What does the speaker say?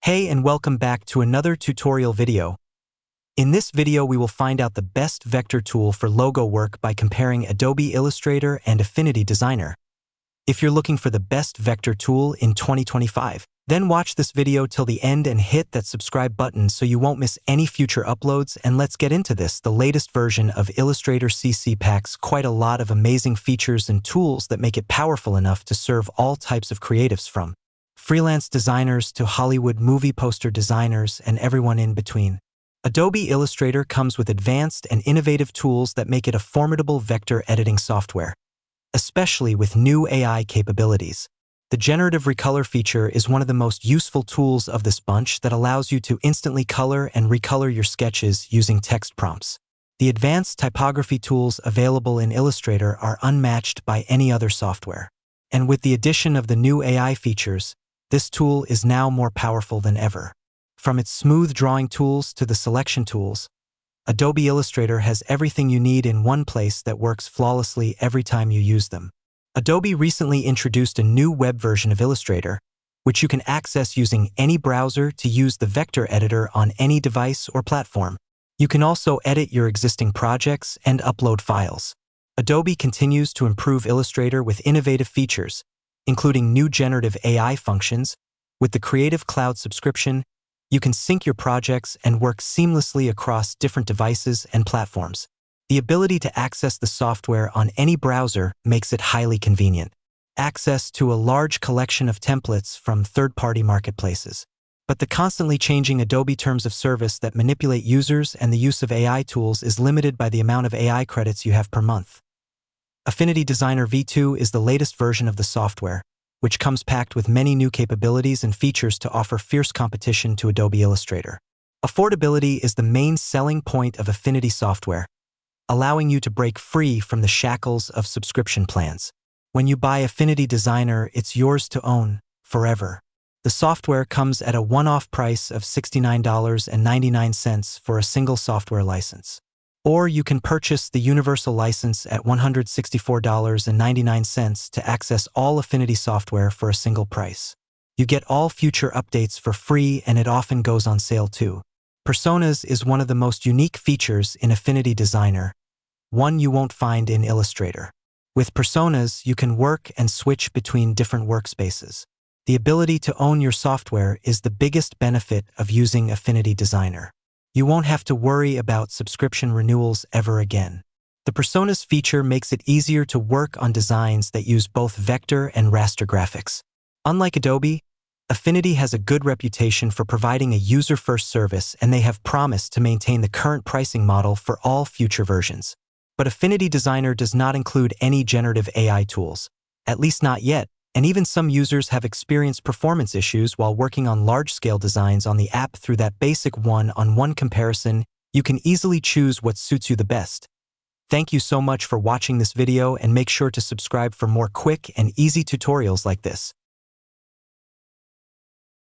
Hey, and welcome back to another tutorial video. In this video, we will find out the best vector tool for logo work by comparing Adobe Illustrator and Affinity Designer. If you're looking for the best vector tool in 2025, then watch this video till the end and hit that subscribe button so you won't miss any future uploads. And let's get into this. The latest version of Illustrator CC packs quite a lot of amazing features and tools that make it powerful enough to serve all types of creatives, from freelance designers to Hollywood movie poster designers and everyone in between. Adobe Illustrator comes with advanced and innovative tools that make it a formidable vector editing software, especially with new AI capabilities. The generative recolor feature is one of the most useful tools of this bunch that allows you to instantly color and recolor your sketches using text prompts. The advanced typography tools available in Illustrator are unmatched by any other software. And with the addition of the new AI features, this tool is now more powerful than ever. From its smooth drawing tools to the selection tools, Adobe Illustrator has everything you need in one place that works flawlessly every time you use them. Adobe recently introduced a new web version of Illustrator, which you can access using any browser to use the vector editor on any device or platform. You can also edit your existing projects and upload files. Adobe continues to improve Illustrator with innovative features, including new generative AI functions. With the Creative Cloud subscription, you can sync your projects and work seamlessly across different devices and platforms. The ability to access the software on any browser makes it highly convenient. Access to a large collection of templates from third-party marketplaces. But the constantly changing Adobe terms of service that manipulate users and the use of AI tools is limited by the amount of AI credits you have per month. Affinity Designer V2 is the latest version of the software, which comes packed with many new capabilities and features to offer fierce competition to Adobe Illustrator. Affordability is the main selling point of Affinity software, allowing you to break free from the shackles of subscription plans. When you buy Affinity Designer, it's yours to own forever. The software comes at a one-off price of $69.99 for a single software license. Or you can purchase the universal license at $164.99 to access all Affinity software for a single price. You get all future updates for free, and it often goes on sale too. Personas is one of the most unique features in Affinity Designer, one you won't find in Illustrator. With personas, you can work and switch between different workspaces. The ability to own your software is the biggest benefit of using Affinity Designer. You won't have to worry about subscription renewals ever again. The Personas feature makes it easier to work on designs that use both vector and raster graphics. Unlike Adobe, Affinity has a good reputation for providing a user-first service, and they have promised to maintain the current pricing model for all future versions. But Affinity Designer does not include any generative AI tools, at least not yet, and even some users have experienced performance issues while working on large-scale designs on the app. Through that basic one-on-one comparison, you can easily choose what suits you the best. Thank you so much for watching this video, and make sure to subscribe for more quick and easy tutorials like this.